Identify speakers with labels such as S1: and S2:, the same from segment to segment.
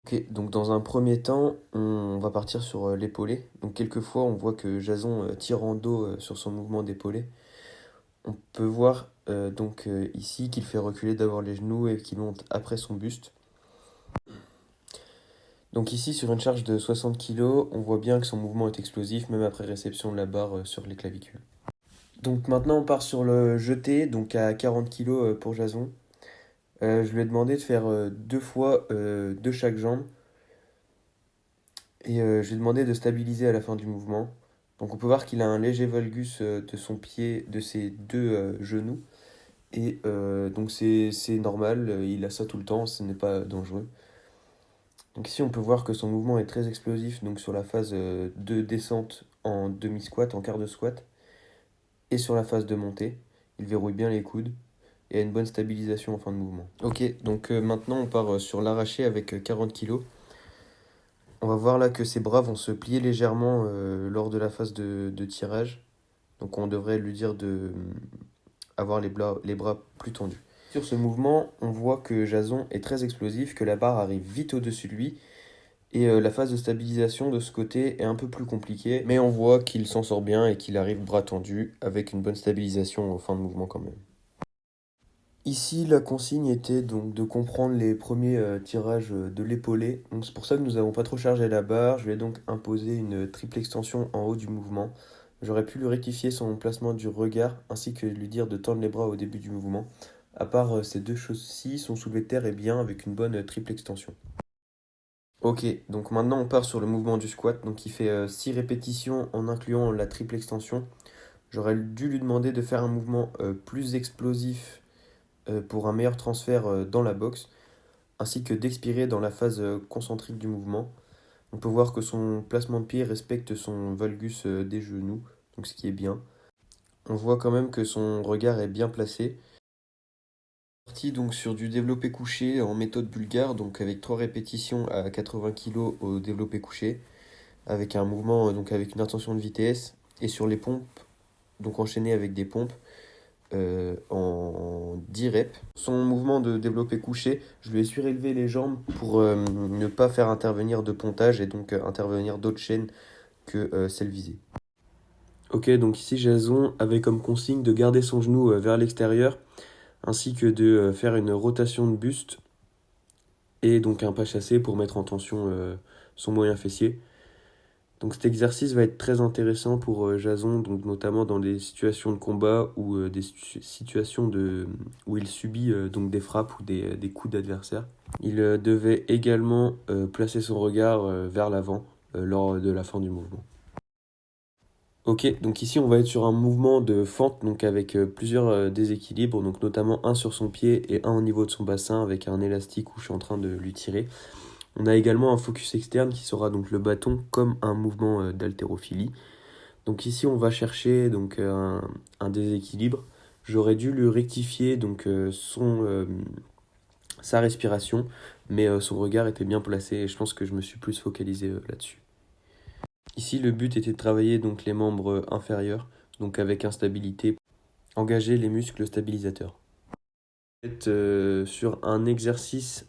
S1: Ok, donc dans un premier temps, on va partir sur l'épaulé. Donc quelquefois, on voit que Jason tire en dos sur son mouvement d'épaulé. On peut voir ici qu'il fait reculer d'abord les genoux et qu'il monte après son buste. Donc ici, sur une charge de 60 kg, on voit bien que son mouvement est explosif, même après réception de la barre sur les clavicules. Donc maintenant, on part sur le jeté, donc à 40 kg pour Jason. Je lui ai demandé de faire deux fois de chaque jambe. Et je lui ai demandé de stabiliser à la fin du mouvement. Donc on peut voir qu'il a un léger valgus de son pied, de ses deux genoux. Et donc c'est normal, il a ça tout le temps, ce n'est pas dangereux. Donc ici on peut voir que son mouvement est très explosif donc sur la phase de descente en demi-squat, en quart de squat, et sur la phase de montée. Il verrouille bien les coudes et a une bonne stabilisation en fin de mouvement. Ok, donc maintenant on part sur l'arraché avec 40 kg. On va voir là que ses bras vont se plier légèrement lors de la phase de tirage. Donc on devrait lui dire de avoir les bras plus tendus. Sur ce mouvement, on voit que Jason est très explosif, que la barre arrive vite au-dessus de lui. Et la phase de stabilisation de ce côté est un peu plus compliquée. Mais on voit qu'il s'en sort bien et qu'il arrive bras tendus avec une bonne stabilisation en fin de mouvement quand même. Ici, la consigne était donc de comprendre les premiers tirages de l'épaulé. Donc c'est pour ça que nous n'avons pas trop chargé la barre. Je lui ai donc imposé une triple extension en haut du mouvement. J'aurais pu lui rectifier son placement du regard ainsi que lui dire de tendre les bras au début du mouvement. À part ces deux choses-ci, son soulevé de terre est bien avec une bonne triple extension. Ok, donc maintenant on part sur le mouvement du squat. Donc il fait 6 répétitions en incluant la triple extension. J'aurais dû lui demander de faire un mouvement plus explosif pour un meilleur transfert dans la boxe, ainsi que d'expirer dans la phase concentrique du mouvement. On peut voir que son placement de pied respecte son valgus des genoux, donc ce qui est bien. On voit quand même que son regard est bien placé. Parti donc sur du développé couché en méthode bulgare, donc avec 3 répétitions à 80 kg au développé couché, avec un mouvement donc avec une intention de vitesse, et sur les pompes, donc enchaîné avec des pompes en 10 reps. Son mouvement de développé couché, je lui ai surélevé les jambes pour ne pas faire intervenir de pontage et donc intervenir d'autres chaînes que celle visée. Ok, donc ici Jason avait comme consigne de garder son genou vers l'extérieur ainsi que de faire une rotation de buste et donc un pas chassé pour mettre en tension son moyen fessier. Donc cet exercice va être très intéressant pour Jason, donc notamment dans des situations de combat ou situations où il subit donc des frappes ou des coups d'adversaire. Il devait également placer son regard vers l'avant lors de la fin du mouvement. Ok, donc ici on va être sur un mouvement de fente donc avec plusieurs déséquilibres, donc notamment un sur son pied et un au niveau de son bassin avec un élastique où je suis en train de lui tirer. On a également un focus externe qui sera donc le bâton comme un mouvement d'haltérophilie. Donc ici on va chercher donc un déséquilibre. J'aurais dû lui rectifier donc sa respiration, mais son regard était bien placé et je pense que je me suis plus focalisé là-dessus. Ici le but était de travailler donc les membres inférieurs, donc avec instabilité, engager les muscles stabilisateurs. Sur un exercice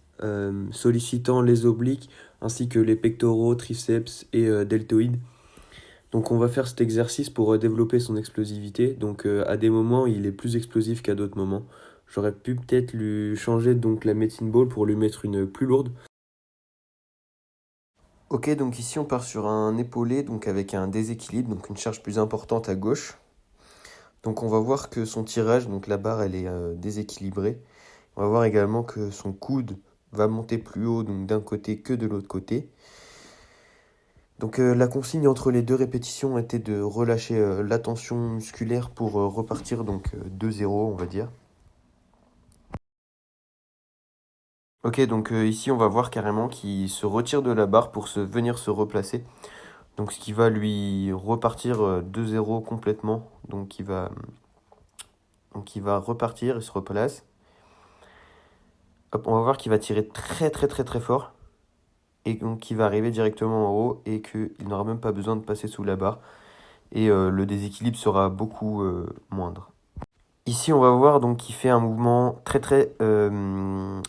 S1: sollicitant les obliques ainsi que les pectoraux, triceps et deltoïdes. Donc on va faire cet exercice pour développer son explosivité. Donc à des moments il est plus explosif qu'à d'autres moments. J'aurais pu peut-être lui changer donc la medicine ball pour lui mettre une plus lourde. Ok, donc ici on part sur un épaulé donc avec un déséquilibre, donc une charge plus importante à gauche. Donc on va voir que son tirage, donc la barre elle est déséquilibrée. On va voir également que son coude va monter plus haut donc d'un côté que de l'autre côté. Donc la consigne entre les deux répétitions était de relâcher la tension musculaire pour repartir donc de zéro on va dire. Ok, donc ici on va voir carrément qu'il se retire de la barre pour venir se replacer. Donc ce qui va lui repartir de zéro complètement. Donc il va repartir, il se replace. Hop, on va voir qu'il va tirer très très très très fort. Et donc il va arriver directement en haut et qu'il n'aura même pas besoin de passer sous la barre. Et le déséquilibre sera beaucoup moindre. Ici, on va voir donc qu'il fait un mouvement très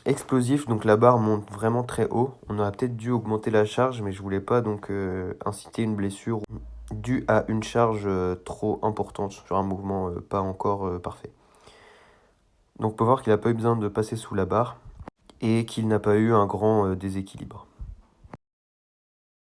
S1: explosif, donc la barre monte vraiment très haut. On aurait peut-être dû augmenter la charge, mais je voulais pas donc inciter une blessure due à une charge trop importante sur un mouvement pas encore parfait. Donc on peut voir qu'il n'a pas eu besoin de passer sous la barre et qu'il n'a pas eu un grand déséquilibre.